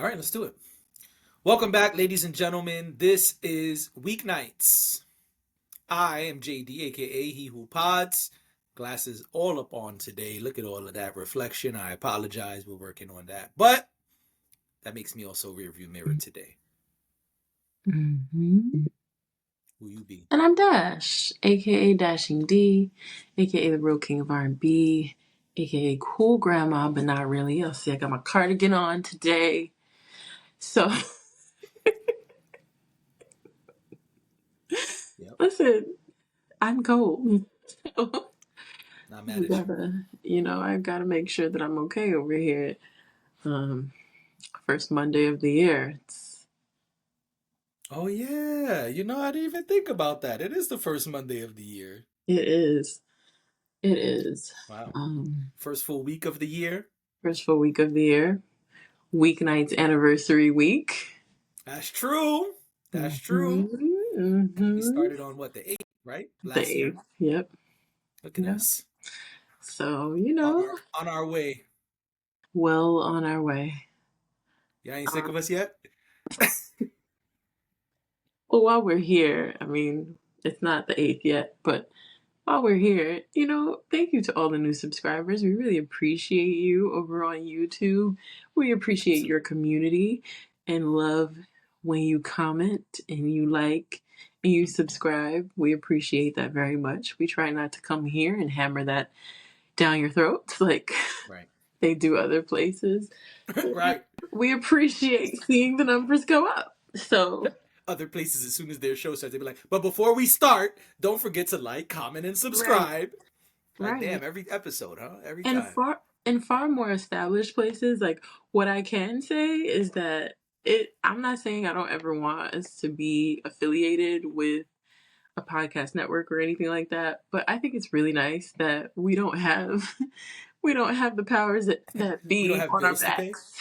All right, let's do it. Welcome back, ladies and gentlemen. This is Weeknights. I am JD, aka He Who Pods. Glasses all up on today. Look at all of that reflection. I apologize. We're working on that. But that makes me also rearview mirror today. Mm-hmm. Who you be? And I'm Dash, aka Dashing D, aka the real king of R&B, aka cool grandma, but not really. I'll see, I got my cardigan on today. So, Yep. listen, I'm cold. Not mad at you. I gotta make sure that I'm okay over here. Um, First Monday of the year. Oh yeah. I didn't even think about that. It is the first Monday of the year. It is. It is. Wow. Um, First full week of the year. First full week of the year. Weeknights anniversary week. That's true. That's true. Mm-hmm, We mm-hmm. started on what, the 8th, right? The Last year. 8th. Yep. Look at Yep. us. So, On our way. well on our way. You ain't sick Um, of us yet? well, while we're here, it's not the 8th yet, but while we're here, thank you to all the new subscribers. We really appreciate you over on YouTube. We appreciate your community and love when you comment and you like and you subscribe. We appreciate that very much. We try not to come here and hammer that down your throat like Right. they do other places. Right. We appreciate seeing the numbers go up. So Other places, as soon as their show starts, they be like, but before we start, don't forget to like, comment, and right, subscribe. Like, right. damn, every episode, huh? Every And time. far more established places, like what I can say is that I'm not saying I don't ever want us to be affiliated with a podcast network or anything like that, but I think it's really nice that we don't have we don't have the powers that We don't be have on our bills to pay. backs.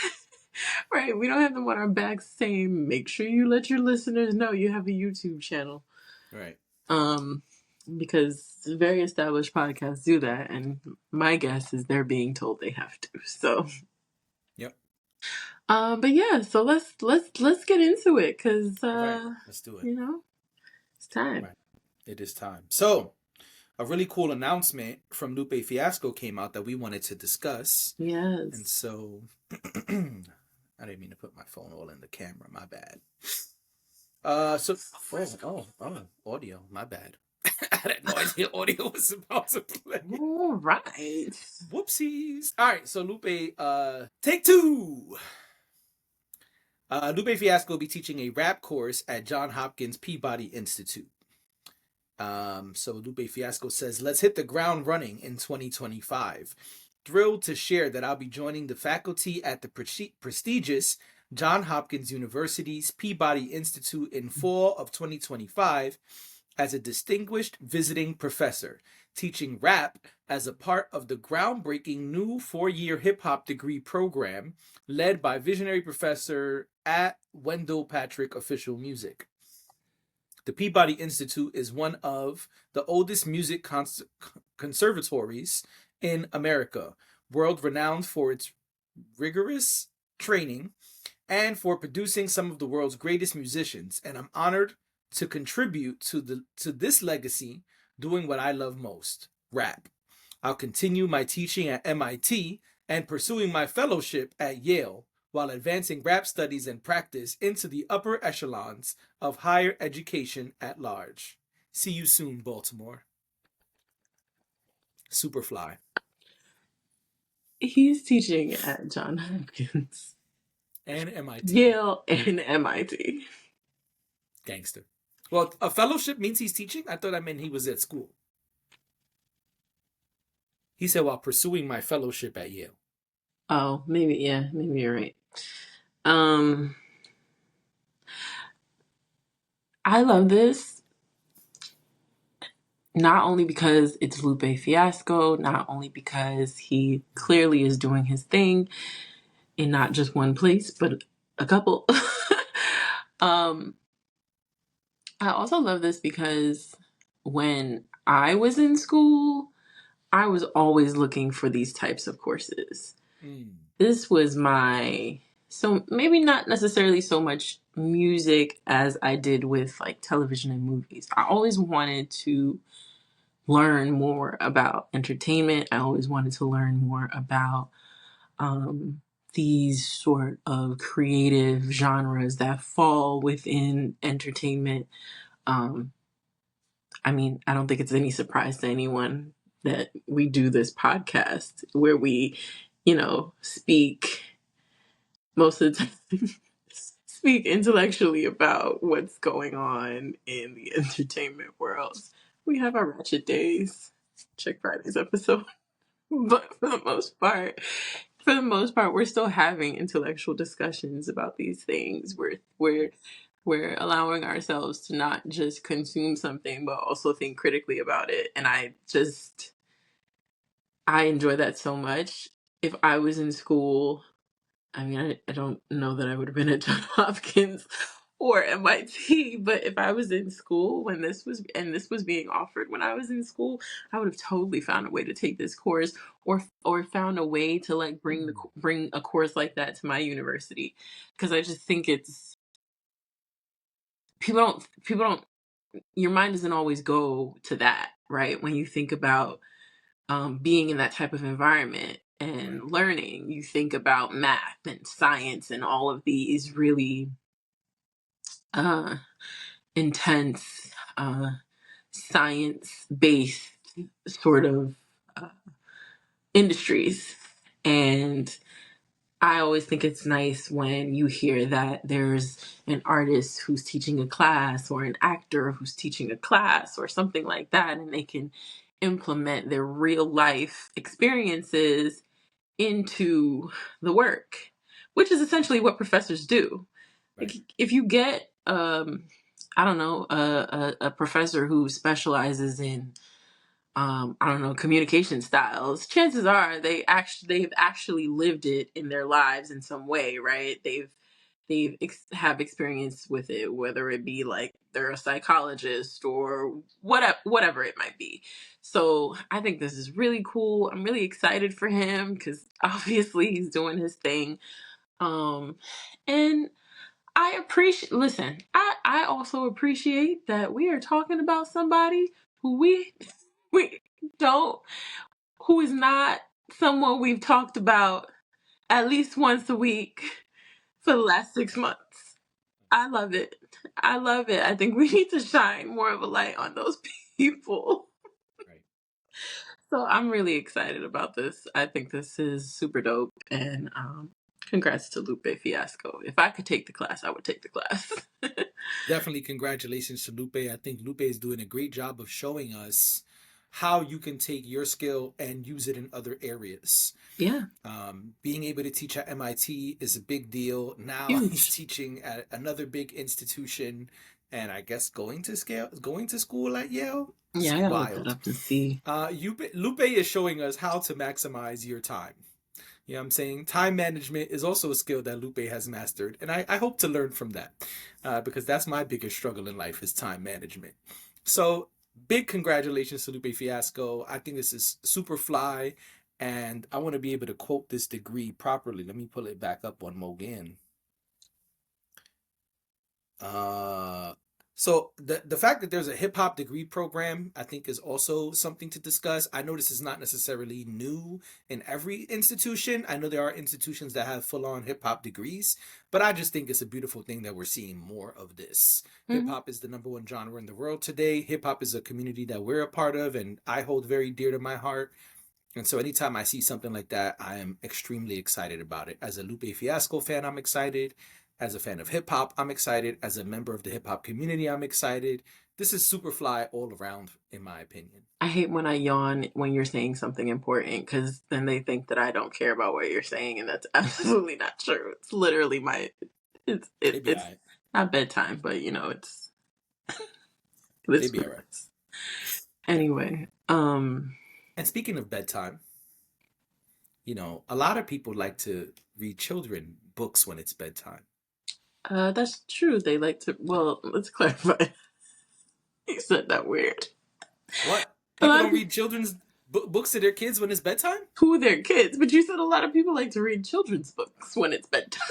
Right, we don't have them on our backs saying, make sure you let your listeners know you have a YouTube channel. Right. Um, because very established podcasts do that, and my guess is they're being told they have to. So, Yep. but yeah, so let's get into it, because All right. Let's do it. it's time. Right. It is time. So, a really cool announcement from Lupe Fiasco came out that we wanted to discuss. And Yes. so, I didn't mean to put my phone all in the camera. My bad. Audio. My bad. I had no idea audio was about to play. All right. Whoopsies. All right, so Lupe, take two. Lupe Fiasco will be teaching a rap course at Johns Hopkins Peabody Institute. So Lupe Fiasco says, let's hit the ground running in 2025. Thrilled to share that I'll be joining the faculty at the prestigious Johns Hopkins University's Peabody Institute in fall of 2025 as a distinguished visiting professor, teaching rap as a part of the groundbreaking new 4-year hip-hop degree program led by visionary professor at Wendell Patrick Official Music. The Peabody Institute is one of the oldest music conservatories in America, world-renowned for its rigorous training and for producing some of the world's greatest musicians, and I'm honored to contribute to this legacy doing what I love most, rap. I'll continue my teaching at MIT and pursuing my fellowship at Yale while advancing rap studies and practice into the upper echelons of higher education at large. See you soon, Baltimore. Superfly. He's teaching at Johns Hopkins, And MIT. Yale, and MIT. Gangster. Well, a fellowship means he's teaching? I thought that meant he was at school. He said, while pursuing my fellowship at Yale. Oh, maybe you're right. I love this, not only because it's Lupe Fiasco, not only because he clearly is doing his thing in not just one place, but a couple. um, I also love this because when I was in school, I was always looking for these types of courses. Mm. This was my So maybe not necessarily so much music as I did with like television and movies. I always wanted to learn more about entertainment. I always wanted to learn more about um, these sort of creative genres that fall within entertainment. Um, I mean, I don't think it's any surprise to anyone that we do this podcast where we, speak most of the time, speak intellectually about what's going on in the entertainment world. We have our ratchet days. Check Friday's episode. But for the most part, we're still having intellectual discussions about these things. We're allowing ourselves to not just consume something, but also think critically about it. And I enjoy that so much. If I was in school, I mean, I don't know that I would have been at Johns Hopkins or MIT, but if I was in school when this was being offered when I was in school, I would have totally found a way to take this course, or found a way to like bring a course like that to my university, because I just think it's people don't your mind doesn't always go to that, right? When you think about being in that type of environment Right. and learning, you think about math and science and all of these really uh, intense, science based sort of uh, industries. And I always think it's nice when you hear that there's an artist who's teaching a class or an actor who's teaching a class or something like that, and they can implement their real life experiences into the work, which is essentially what professors do. Like Right. if you get I don't know, a professor who specializes in I don't know, communication styles, chances are they've actually lived it in their lives in some way, right? Have experience with it, whether it be like they're a psychologist or whatever it might be. So I think this is really cool. I'm really excited for him because obviously he's doing his thing. Um, and I appreciate. Listen, I also appreciate that we are talking about somebody who we don't who is not someone we've talked about at least once a week for the last 6 months. I love it. I love it. I think we need to shine more of a light on those people. Right. So I'm really excited about this. I think this is super dope, and congrats to Lupe Fiasco. If I could take the class, I would take the class. Definitely congratulations to Lupe. I think Lupe is doing a great job of showing us how you can take your skill and use it in other areas. Yeah, Being able to teach at MIT is a big deal. Now he's huge. teaching at another big institution, and I guess going to school at Yale. It's Yeah, I gotta look that wild. up to see. Lupe is showing us how to maximize your time. You know what I'm saying? Time management is also a skill that Lupe has mastered, and I hope to learn from that because that's my biggest struggle in life is time management. So, big congratulations to Lupe Fiasco. I think this is super fly, and I want to be able to quote this degree properly. Let me pull it back up one more again. Uh, so the fact that there's a hip hop degree program, I think, is also something to discuss. I know this is not necessarily new in every institution. I know there are institutions that have full on hip hop degrees, but I just think it's a beautiful thing that we're seeing more of this. Hip Mhm. hop is the number one genre in the world today. Hip hop is a community that we're a part of, and I hold very dear to my heart. And so anytime I see something like that, I am extremely excited about it. As a Lupe Fiasco fan, I'm excited. As a fan of hip hop, I'm excited. As a member of the hip hop community, I'm excited. This is super fly all around, in my opinion. I hate when I yawn when you're saying something important because then they think that I don't care about what you're saying, and that's absolutely not true. It's literally They be all it's right. not bedtime, but it's They this be all right. Yeah. anyway. And speaking of bedtime, a lot of people like to read children books when it's bedtime. That's true. They like to. Well, let's clarify. You said that weird. What? A People lot of don't people. read children's books to their kids when it's bedtime? Who are their kids? But you said a lot of people like to read children's books when it's bedtime.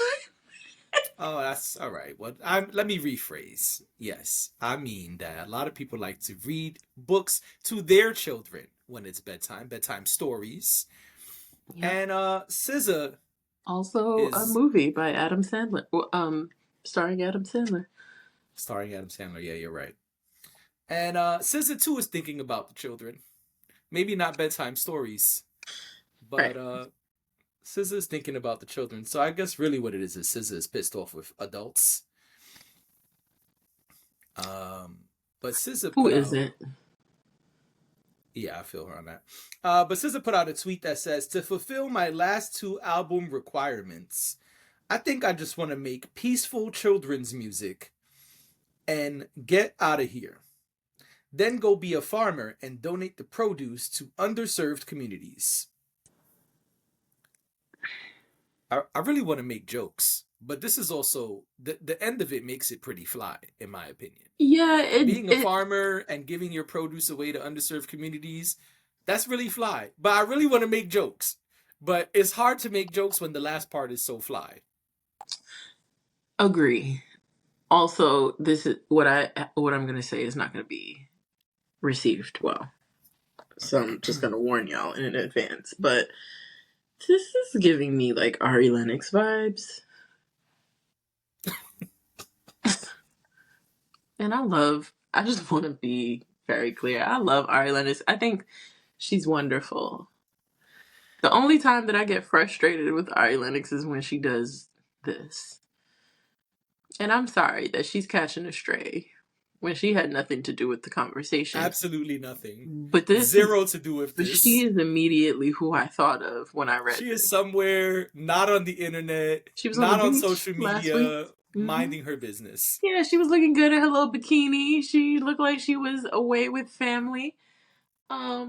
Oh, that's all right. Well, let me rephrase. Yes, I mean that a lot of people like to read books to their children when it's bedtime stories. Yep. And SZA Also, a is movie by Adam Sandler. Starring Adam Sandler. starring Adam Sandler. Yeah, you're right. And SZA too is thinking about the children. Maybe not bedtime stories, Right. but SZA is thinking about the children. So I guess really what it is SZA is pissed off with adults. But SZA Who put out, isn't? yeah, I feel her on that. But SZA put out a tweet that says, "To fulfill my last two album requirements, I think I just want to make peaceful children's music and get out of here. Then go be a farmer and donate the produce to underserved communities." I really want to make jokes, but this is also the end of it makes it pretty fly, in my opinion. Yeah, Being a farmer and giving your produce away to underserved communities, that's really fly. But I really want to make jokes. But it's hard to make jokes when the last part is so fly. agree. Also, this is what I'm gonna say is not gonna be received well. So I'm just gonna warn y'all in advance. But this is giving me like Ari Lennox vibes. And I just want to be very clear. I love Ari Lennox. I think she's wonderful. The only time that I get frustrated with Ari Lennox is when she does this. And I'm sorry that she's catching a stray when she had nothing to do with the conversation. Absolutely nothing. But Zero to do with she this. is immediately who I thought of when I read She this. is somewhere not on the internet, She was not on the on beach social last week. media, minding her business. Yeah, she was looking good in her little bikini. She looked like she was away with family. I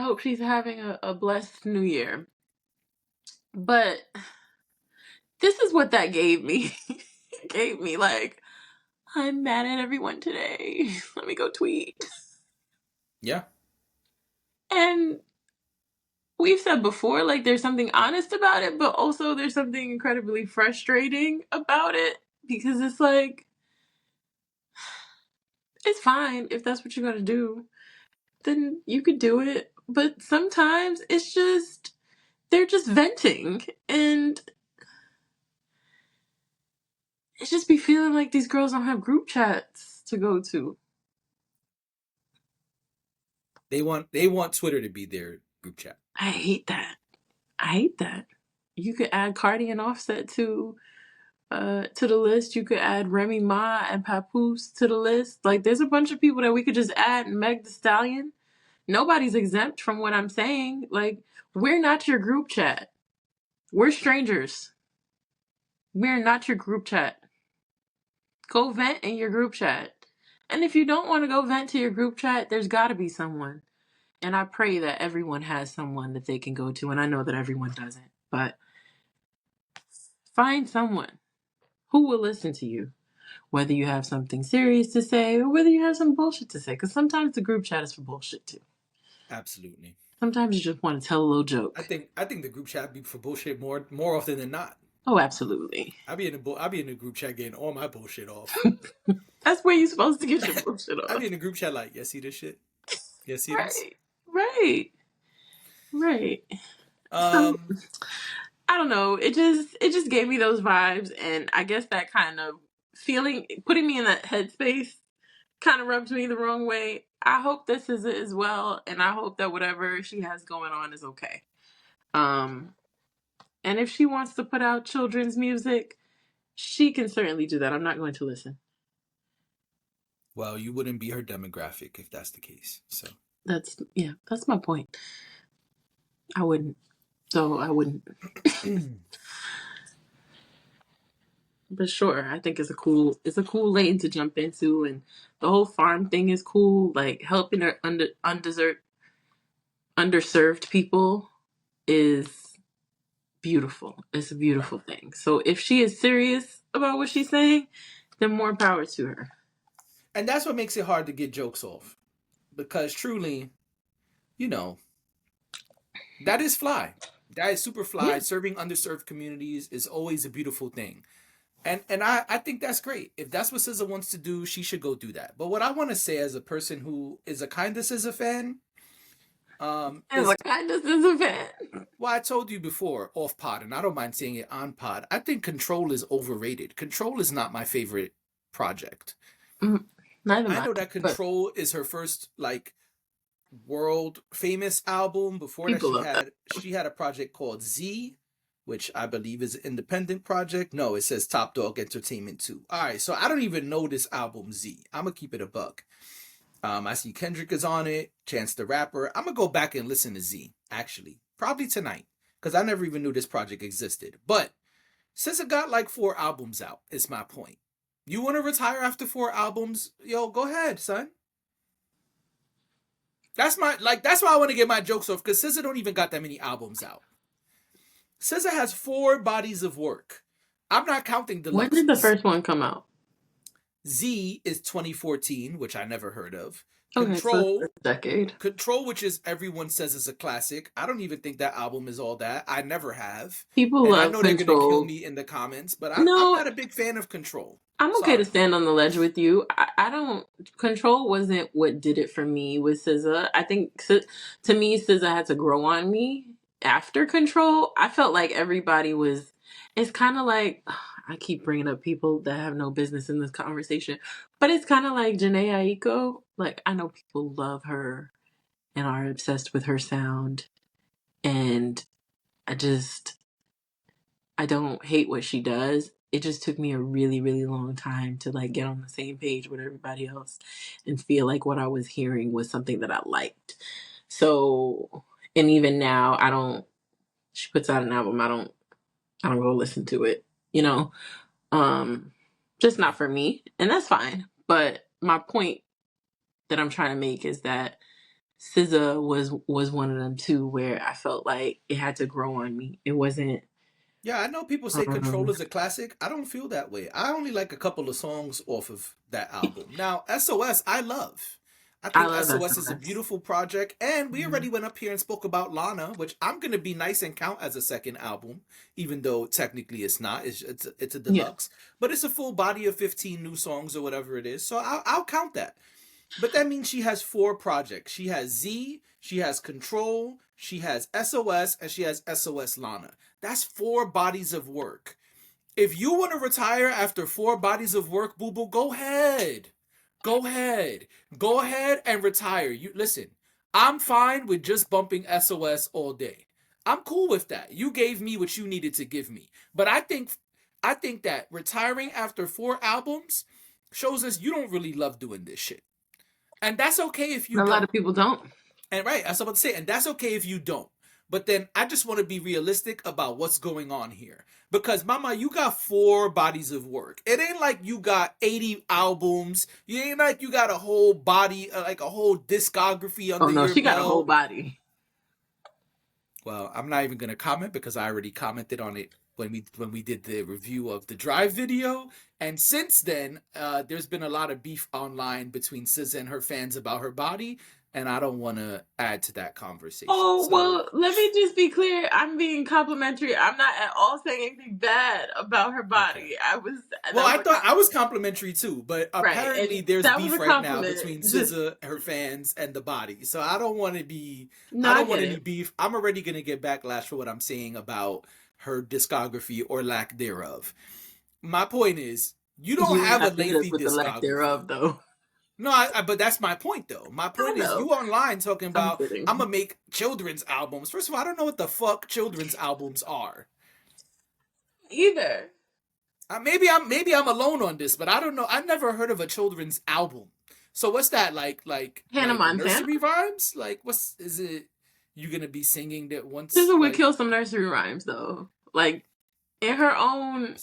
hope she's having a blessed new year. But this is what that gave me. It gave me like, I'm mad at everyone today. Let me go tweet. Yeah. And we've said before, like, there's something honest about it, but also there's something incredibly frustrating about it because it's like, it's fine if that's what you're gonna do, then you could do it. But sometimes it's just, they're just venting. And it just be feeling like these girls don't have group chats to go to. They want Twitter to be their group chat. I hate that. I hate that. You could add Cardi and Offset to the list. You could add Remy Ma and Papoose to the list. Like, there's a bunch of people that we could just add. Meg The Stallion. Nobody's exempt from what I'm saying. Like, we're not your group chat. We're strangers. We're not your group chat. Go vent in your group chat. And if you don't want to go vent to your group chat, there's got to be someone. And I pray that everyone has someone that they can go to. And I know that everyone doesn't. But find someone who will listen to you. Whether you have something serious to say or whether you have some bullshit to say. Because sometimes the group chat is for bullshit too. Absolutely. Sometimes you just want to tell a little joke. I think the group chat be for bullshit more often than not. Oh, absolutely. I be in the group chat getting all my bullshit off. That's where you're supposed to get your bullshit off. I be in the group chat like, yeah, see this shit? Yeah, see this? Right. So, I don't know. It just gave me those vibes, and I guess that kind of feeling, putting me in that headspace, kind of rubs me the wrong way. I hope this is it as well, and I hope that whatever she has going on is okay. And if she wants to put out children's music, she can certainly do that. I'm not going to listen. Well, you wouldn't be her demographic if that's the case. So That's my point. I wouldn't. So I wouldn't. But sure, I think it's a cool lane to jump into, and the whole farm thing is cool. Like, helping her underserved people is beautiful. It's a beautiful thing. So if she is serious about what she's saying, then more power to her. And that's what makes it hard to get jokes off. Because truly, you know, that is fly. That is super Yeah. fly. Serving underserved communities is always a beautiful thing. And I think that's great. If that's what SZA wants to do, she should go do that. But what I want to say as a person who is a kind of SZA fan, As a is, kindness is a fan. well, I told you before off pod, and I don't mind saying it on pod. I think Control is overrated. Control is not my favorite project. Mm, neither I mine. know that But Control is her first like world famous album. Before that, people love that. she had a project called Z, which I believe is an independent project. No, it says Top Dog Entertainment 2. All right, so I don't even know this album Z. I'm gonna keep it a buck. I see Kendrick is on it, Chance the Rapper. I'm gonna go back and listen to Z actually, probably tonight, because I never even knew this project existed. But since it got like 4 albums out, is my point. You want to retire after 4 albums? Yo, go ahead, son. That's why I want to get my jokes off, because SZA don't even got that many albums out. SZA has 4 bodies of work. I'm not counting When did the deluxes. first one come out? Z is 2014, which I never heard of. Okay, so it's Control, a decade. Control, which is everyone says is a classic. I don't even think that album is all that. I never have. People And I love know they're gonna kill Control. me in the comments, but I'm No, not a big fan of Control. I'm okay to Sorry. stand on the ledge with you. I don't. Control wasn't what did it for me with SZA. I think to me, SZA had to grow on me after Control. I felt like everybody was. It's kind of like I keep bringing up people that have no business in this conversation, but it's kind of like Janae Aiko. Like I know people love her and are obsessed with her sound, and I just I don't hate what she does. It just took me a really, really long time to like get on the same page with everybody else and feel like what I was hearing was something that I liked. So, and even now, I don't. She puts out an album, I don't go listen to it. You know, um, just not for me, and that's fine. But my point that I'm trying to make is that SZA was one of them too, where I felt like it had to grow on me. It wasn't. Yeah, I know people say Control Um, is a classic. I don't feel that way. I only like a couple of songs off of that album. Now, SOS, I love. I I think love SOS is a SOS. beautiful project. And we already went up here and spoke about Lana, which I'm going to be nice and count as a second album, even though technically it's not. It's a Yeah. deluxe. But it's a full body of 15 new songs or whatever it is. So I'll count that. But that means she has 4 projects. She has Z, she has Control, she has SOS, and she has SOS Lana. That's 4 bodies of work. If you want to retire after 4 bodies of work, boo boo, go ahead. Go ahead. Go ahead and retire. You listen. I'm fine with just bumping SOS all day. I'm cool with that. You gave me what you needed to give me. But I think that retiring after 4 albums shows us you don't really love doing this shit. And that's okay if you A lot don't. of people don't. And right, that's what I'm about to say. And that's okay if you don't. But then I just want to be realistic about what's going on here. Because mama, you got 4 bodies of work. It ain't like you got 80 albums. It ain't like you got a whole body, like a whole discography Oh under no, your she got a whole belt. body. Well, I'm not even gonna comment because I already commented on it when we did the review of the Drive video. And since then, there's been a lot of beef online between SZA and her fans about her body, and I don't want to add to that conversation. Oh So, well, let me just be clear. I'm being complimentary. I'm not at all saying anything bad about her okay. body. Well, That I was a thought I was complimentary too, but right, and apparently there's that was beef a right now compliment. between Just SZA, her fans, and the body. So I don't want to be, no, I I don't get want any it. beef. I'm already gonna get backlash for what I'm saying about her discography or lack thereof. My point is, you don't You didn't have a have to hit us lengthy with the lack discography. thereof, though. No, but that's my point though. My I point is, know. you online talking I'm about I'm kidding. gonna make children's albums. First of all, I don't know what the fuck children's albums are. Either Maybe I'm alone on this, but I don't know. I've never heard of a children's album. So what's that like? Hannah Montana. Nursery rhymes? Like what's is it? You gonna be singing that once? SZA would Like kill some nursery rhymes though. Like in her own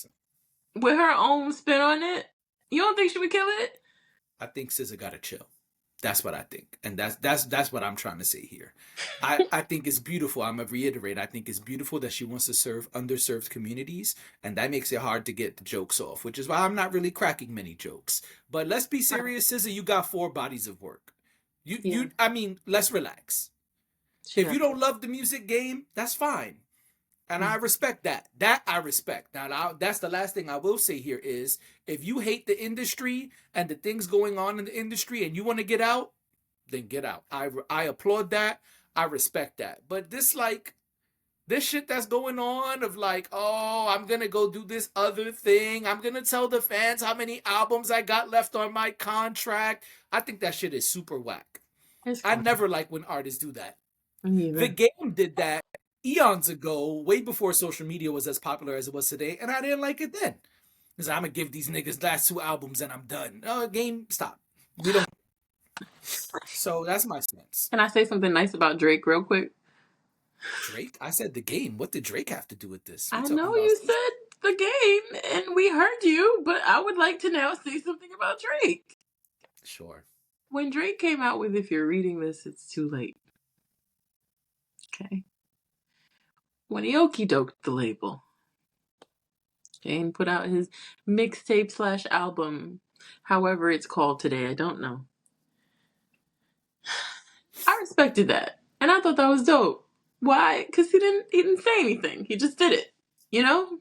with her own spin on it. You don't think she would kill it? I think SZA gotta chill. That's what I think, and that's what I'm trying to say here. I think it's beautiful. I'm gonna reiterate. I think it's beautiful that she wants to serve underserved communities, and that makes it hard to get the jokes off, which is why I'm not really cracking many jokes. But let's be Right. serious, SZA. You got 4 bodies of work. Yeah. I mean, let's relax. If you don't love the music game, that's fine. And I respect that. That I respect. Now, that's the last thing I will say here is if you hate the industry and the things going on in the industry and you want to get out, then get out. I applaud that. I respect that. But this shit that's going on of like, oh, I'm going to go do this other thing. I'm going to tell the fans how many albums I got left on my contract. I think that shit is super whack. I never like when artists do that. The Game did that eons ago, way before social media was as popular as it was today, and I didn't like it then. Because I'm going to give these niggas last 2 albums and I'm done. Game, stop. We don't. So that's my stance. Can I say something nice about Drake real quick? Drake? I said The Game. What did Drake have to do with this? I know you said The Game, and we heard you, but I would like to now say something about Drake. Sure. When Drake came out with If You're Reading This, It's Too Late. Okay. When he okey-doked the label, okay, and put out his mixtape / album, however it's called today, I don't know. I respected that, and I thought that was dope. Why? Because he didn't say anything. He just did it. You know?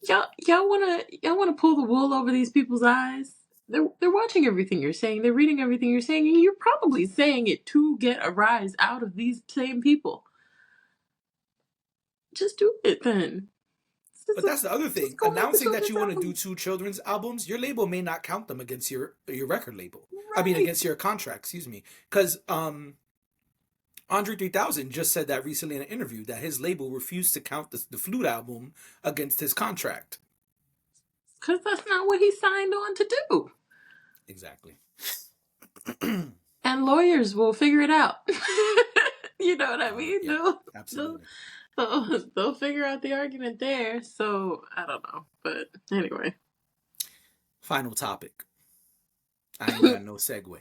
Y'all wanna pull the wool over these people's eyes? They're watching everything you're saying. They're reading everything you're saying, and you're probably saying it to get a rise out of these same people. Just do it then. But that's the other thing. Announcing that you want to do 2 children's albums, your label may not count them against your record label. Right. I mean, against your contract, excuse me. Because Andre 3000 just said that recently in an interview that his label refused to count the Flute album against his contract. Because that's not what he signed on to do. Exactly. And lawyers will figure it out. You know what I mean? Yeah, absolutely. They'll figure out the argument there. So, I don't know. But anyway. Final topic. I ain't got no segue.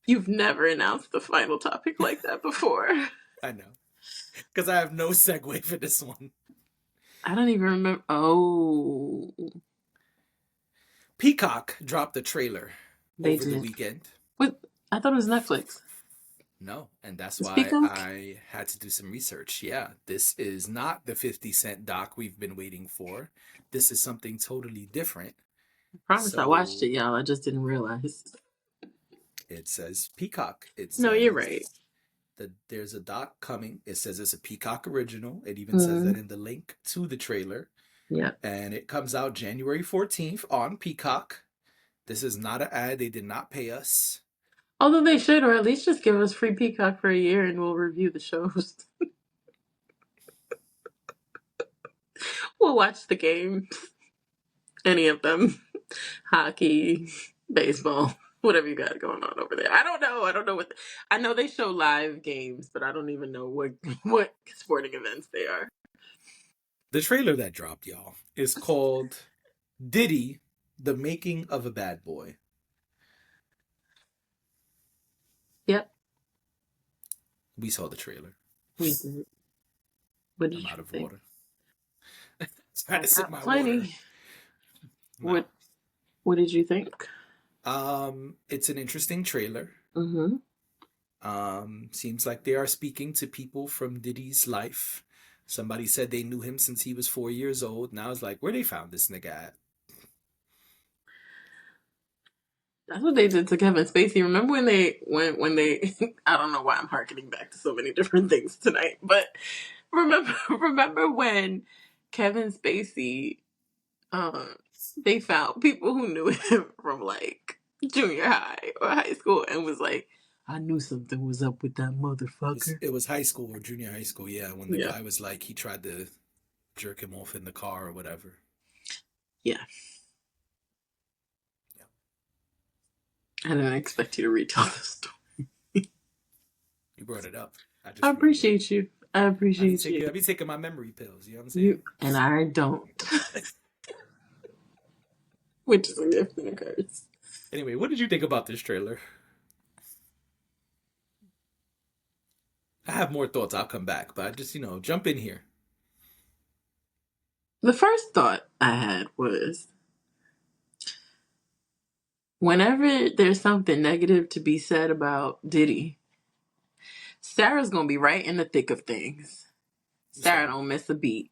You've never announced the final topic like that before. I know. Because I have no segue for this one. I don't even remember. Oh. Peacock dropped a trailer over the weekend. What? I thought it was Netflix. No, and that's why I had to do some research. Yeah, this is not the 50 Cent doc we've been waiting for. This is something totally different. I promise I watched it, y'all. I just didn't realize. It says Peacock. No, you're right. There's a doc coming. It says it's a Peacock original. It even says that in the link to the trailer. Yeah. And it comes out January 14th on Peacock. This is not an ad. They did not pay us. Although they should, or at least just give us free Peacock for a year and we'll review the shows. We'll watch the games. Any of them. Hockey, baseball, whatever you got going on over there. I don't know what... I know they show live games, but I don't even know what sporting events they are. The trailer that dropped, y'all, is called Diddy, The Making of a Bad Boy. Yep. We saw the trailer. We did. What did I'm you out of think? water. Trying to sip my plenty. water. What did you think? It's an interesting trailer. Mm-hmm. Seems like they are speaking to people from Diddy's life. Somebody said they knew him since he was 4 years old. Now it's like, where they found this nigga at? That's what they did to Kevin Spacey. Remember when they I don't know why I'm hearkening back to so many different things tonight, but remember when Kevin Spacey, they found people who knew him from like junior high or high school and was like, I knew something was up with that motherfucker. It was high school or junior high school, yeah, when the guy was like, he tried to jerk him off in the car or whatever. Yeah. I didn't expect you to retell the story. You brought it up. I appreciate you. I appreciate you. I'll be taking my memory pills, you know what I'm saying? And I don't. Which is a gift and a curse. Anyway, what did you think about this trailer? I have more thoughts. I'll come back, but I just, jump in here. The first thought I had was, whenever there's something negative to be said about Diddy, Sarah's gonna be right in the thick of things. Who's Sarah Sarah? don't miss a beat.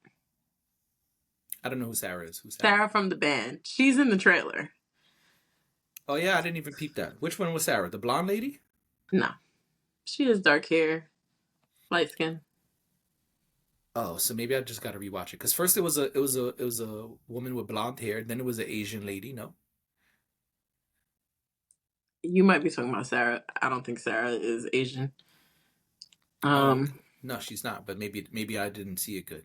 I don't know who Sarah is. Who's Sarah? Sarah from the band. She's in the trailer. Oh yeah, I didn't even peep that. Which one was Sarah? The blonde lady? No. She has dark hair, light skin. Oh, so maybe I just got to rewatch it. Cause first it was a woman with blonde hair, then it was an Asian lady. No. You might be talking about Sarah. I don't think Sarah is Asian. Oh, okay. Um, No, she's not. But maybe I didn't see it good.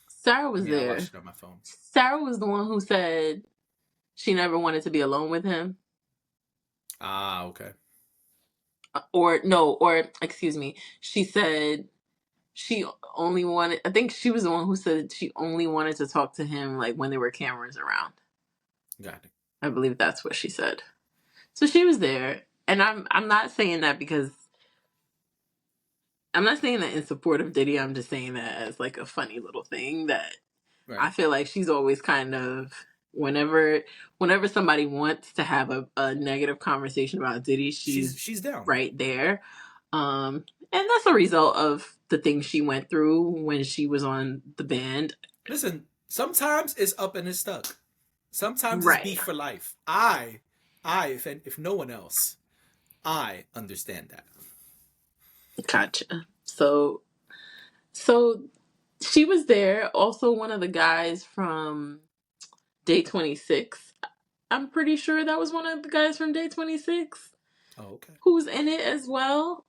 Sarah was Yeah, I there. watched it on my phone. Sarah was the one who said she never wanted to be alone with him. Ah, okay. Or no, or excuse me. She said she only wanted, I think she was the one who said she only wanted to talk to him like when there were cameras around. Got it. I believe that's what she said. So she was there, and I'm not saying that because I'm not saying that in support of Diddy. I'm just saying that as like a funny little thing that Right. I feel like she's always kind of whenever somebody wants to have a negative conversation about Diddy, she's She's down. right there. And that's a result of the things she went through when she was on the band. Listen, sometimes it's up and it's stuck. Sometimes it's Right. beef for life. If no one else, I understand that. Gotcha. So she was there. Also, one of the guys from Day 26. I'm pretty sure that was one of the guys from Day 26 Oh, okay. who's in it as well.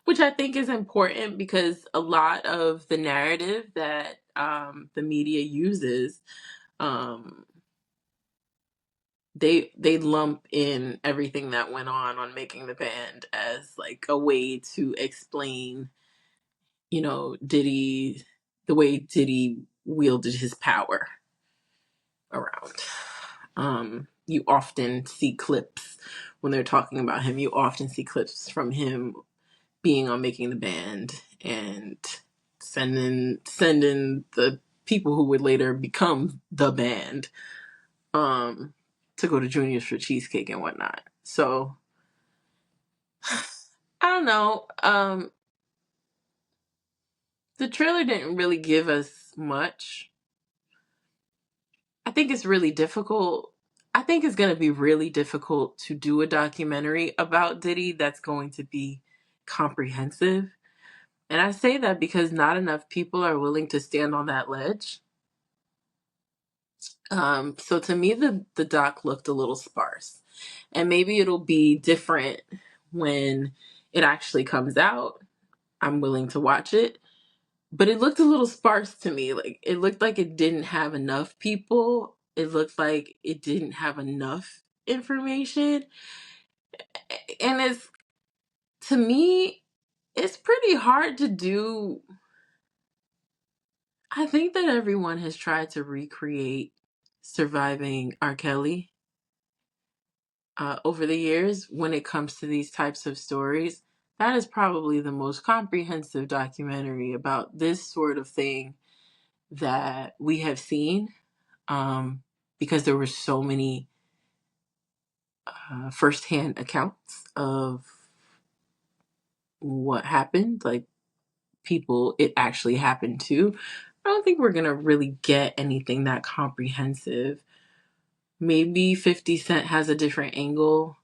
Which I think is important because a lot of the narrative that the media uses, um, they lump in everything that went on making the band as like a way to explain, Diddy, the way Diddy wielded his power around. You often see clips when they're talking about him. You often see clips from him being on Making the Band and sending the people who would later become the band to go to Juniors for cheesecake and whatnot. So I don't know. The trailer didn't really give us much. I think it's really difficult. I think it's going to be really difficult to do a documentary about Diddy that's going to be comprehensive. And I say that because not enough people are willing to stand on that ledge. So to me, the doc looked a little sparse. And maybe it'll be different when it actually comes out. I'm willing to watch it. But it looked a little sparse to me. Like it looked like it didn't have enough people. It looked like it didn't have enough information. And it's to me, it's pretty hard to do. I think that everyone has tried to recreate surviving R. Kelly over the years when it comes to these types of stories. That is probably the most comprehensive documentary about this sort of thing that we have seen, because there were so many firsthand accounts of what happened, like people it actually happened to. I don't think we're going to really get anything that comprehensive. Maybe 50 Cent has a different angle.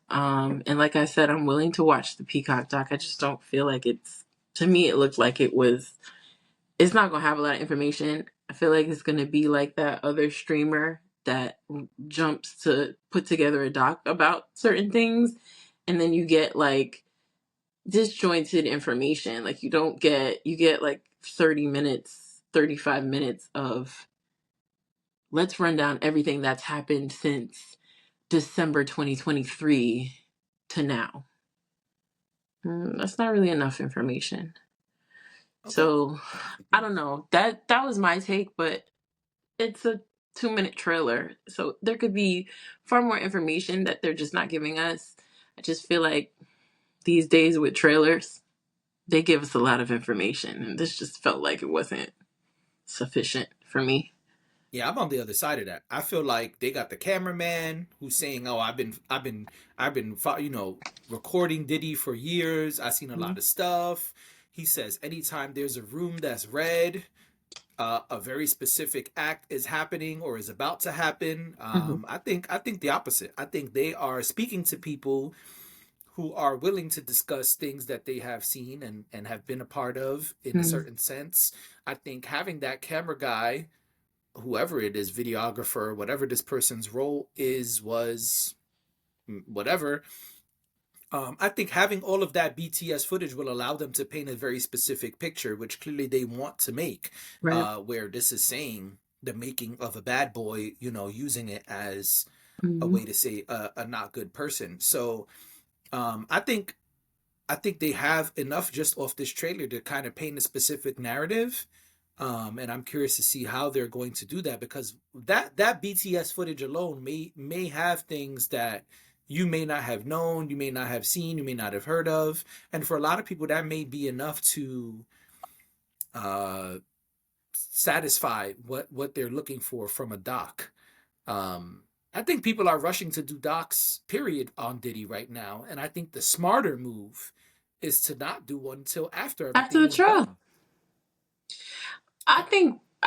And like I said, I'm willing to watch the Peacock doc. I just don't feel like to me, it looked like it's not going to have a lot of information. I feel like it's going to be like that other streamer that jumps to put together a doc about certain things. And then you get like disjointed information. Like you get like 30 minutes, 35 minutes of let's run down everything that's happened since December 2023 to now. That's not really enough information. Okay. So I don't know. That was my take, but it's a 2-minute trailer. So there could be far more information that they're just not giving us. I just feel like these days with trailers, they give us a lot of information, and this just felt like it wasn't sufficient for me. Yeah, I'm on the other side of that. I feel like they got the cameraman who's saying, "Oh, I've been recording Diddy for years. I've seen a lot Mhm. of stuff." He says, anytime there's a room that's red, a very specific act is happening or is about to happen. Mhm. I think the opposite. I think they are speaking to people who are willing to discuss things that they have seen and have been a part of in a Mhm. certain sense. I think having that camera guy, whoever it is, videographer, whatever this person's role is, was whatever. I think having all of that BTS footage will allow them to paint a very specific picture, which clearly they want to make. Right. Where this is saying the making of a bad boy, using it as a Mhm. way to say a not good person. So I think they have enough just off this trailer to kind of paint a specific narrative. And I'm curious to see how they're going to do that, because that BTS footage alone may have things that you may not have known, you may not have seen, you may not have heard of, and for a lot of people that may be enough to uh, satisfy what they're looking for from a doc. I think people are rushing to do docs, period, on Diddy right now, and I think the smarter move is to not do one until after After everything the is trial, done. I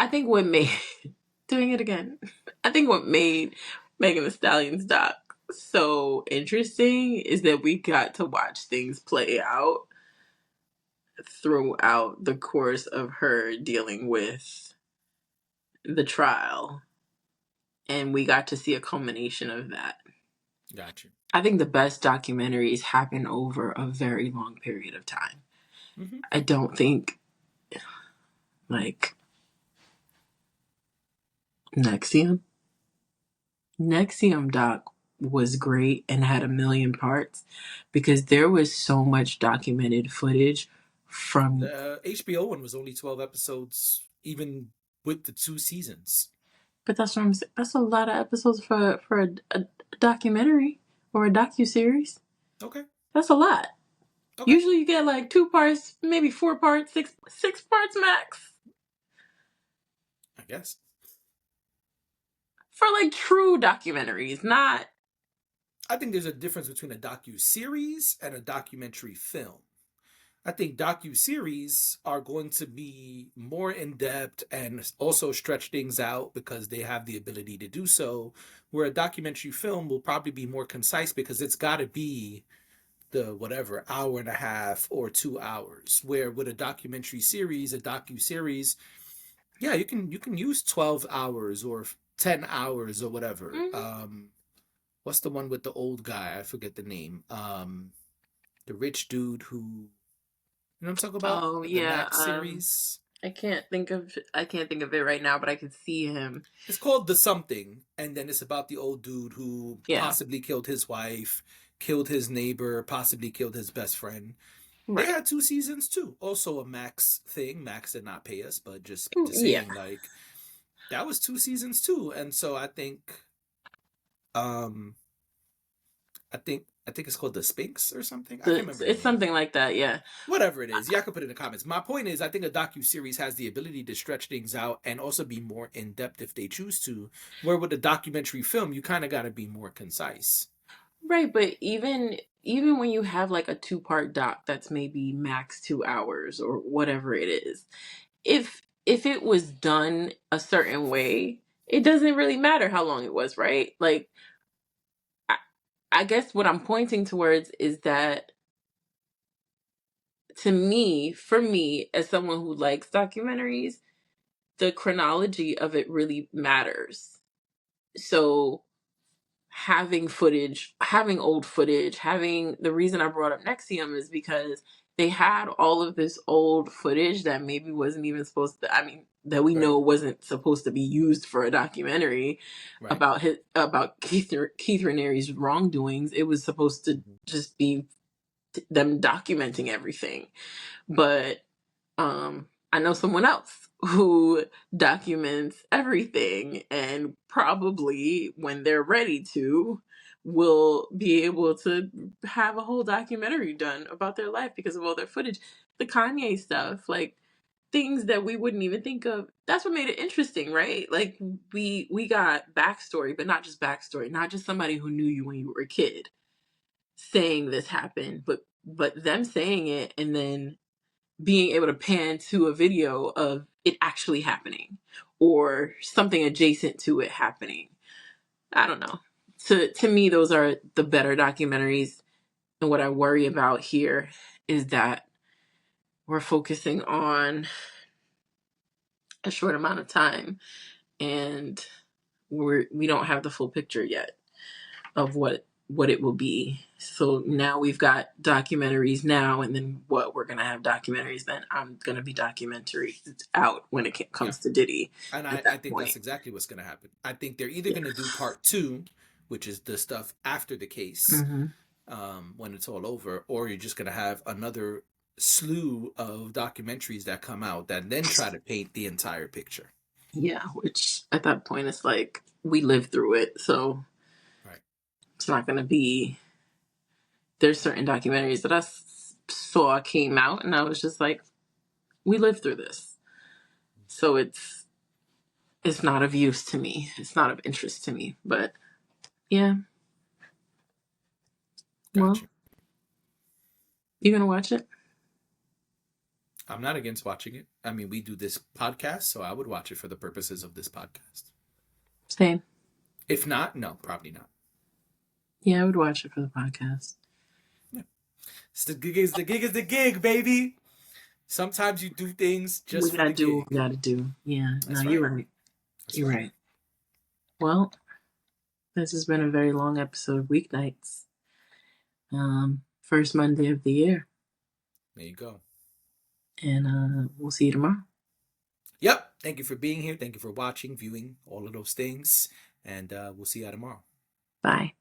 think what made doing it again. I think what made Megan Thee Stallion's doc so interesting is that we got to watch things play out throughout the course of her dealing with the trial, and we got to see a culmination of that. Gotcha. I think the best documentaries happen over a very long period of time. Hmm. I don't think like Nexium. Nexium doc was great and had a million parts because there was so much documented footage from. The HBO one was only 12 episodes, even with the 2 seasons. But that's what I'm saying. That's a lot of episodes for a documentary or a docu series. Okay. That's a lot. Okay. Usually you get like 2 parts, maybe 4 parts, six parts max I guess. for like true documentaries, not. I think there's a difference between a docu series and a documentary film. I think docu series are going to be more in depth and also stretch things out because they have the ability to do so. Where a documentary film will probably be more concise because it's got to be the whatever hour and a half or 2 hours. Where with a documentary series, a docu series, yeah, you can use 12 hours or 10 hours or whatever. Mhm. What's the one with the old guy? I forget the name. The rich dude who, what I'm talking about, Oh the yeah. Max series. I can't think of it right now, but I could see him. It's called The Something, and then it's about the old dude who Yeah. possibly killed his wife, killed his neighbor, possibly killed his best friend. They Right. had 2 seasons too. Also a Max thing. Max did not pay us, but just Yeah. saying, like, that was 2 seasons too. And so um I think it's called The Sphinx or something. I can't It's, remember the it's name. something like that. Yeah. Whatever it is, y'all can put it in the comments. My point is, I think a docu series has the ability to stretch things out and also be more in depth if they choose to. Where with a documentary film, you kind of got to be more concise. Right, but even when you have like a 2 part doc that's maybe max 2 hours or whatever it is, if it was done a certain way, it doesn't really matter how long it was, right? Like I, I guess what I'm pointing towards is that to me, for me, as someone who likes documentaries, the chronology of it really matters. So having old footage, having the reason I brought up Nexium is because they had all of this old footage that maybe wasn't even supposed to, I mean, that we Right, know wasn't supposed to be used for a documentary right. about Keith Raniere's wrongdoings. It was supposed to Mhm. just be them documenting everything. But I know someone else who documents everything and probably when they're ready to will be able to have a whole documentary done about their life because of all their footage. The Kanye stuff, like things that we wouldn't even think of. That's what made it interesting, right? Like we got backstory, but not just backstory, not just somebody who knew you when you were a kid saying this happened, but them saying it and then being able to pan to a video of it actually happening or something adjacent to it happening. I don't know. To me, those are the better documentaries. And what I worry about here is that we're focusing on a short amount of time and we don't have the full picture yet of what it will be. So now we've got documentaries now, and then what we're gonna have documentaries. Then I'm gonna be documentary out when it Yeah. comes to Diddy. And At I that think that's point, exactly what's going to happen. I think they're either yeah. going to do part two, which is the stuff after the case, Mm-hmm. when it's all over, or you're just going to have another slew of documentaries that come out that then try to paint the entire picture. Yeah, which at that point it's like we lived through it, so Right. it's not gonna be. There's certain documentaries that I saw came out, and I was just like, we lived through this, so it's not of use to me. It's not of interest to me. But yeah, well, Gotcha. you gonna watch it? I'm not against watching it. I mean, we do this podcast, so I would watch it for the purposes of this podcast. Same. If not, no, probably not. Yeah, I would watch it for the podcast. Yeah. It's the gig is the gig is the gig, baby. Sometimes you do things We just for gotta the do what gig. we gotta do. Yeah, no, That's you're right. right. That's You're right. right. Well, this has been a very long episode of Weeknights. First Monday of the year. There you go. And we'll see you tomorrow. Yep. Thank you for being here. Thank you for watching, viewing, all of those things. And we'll see you tomorrow. Bye.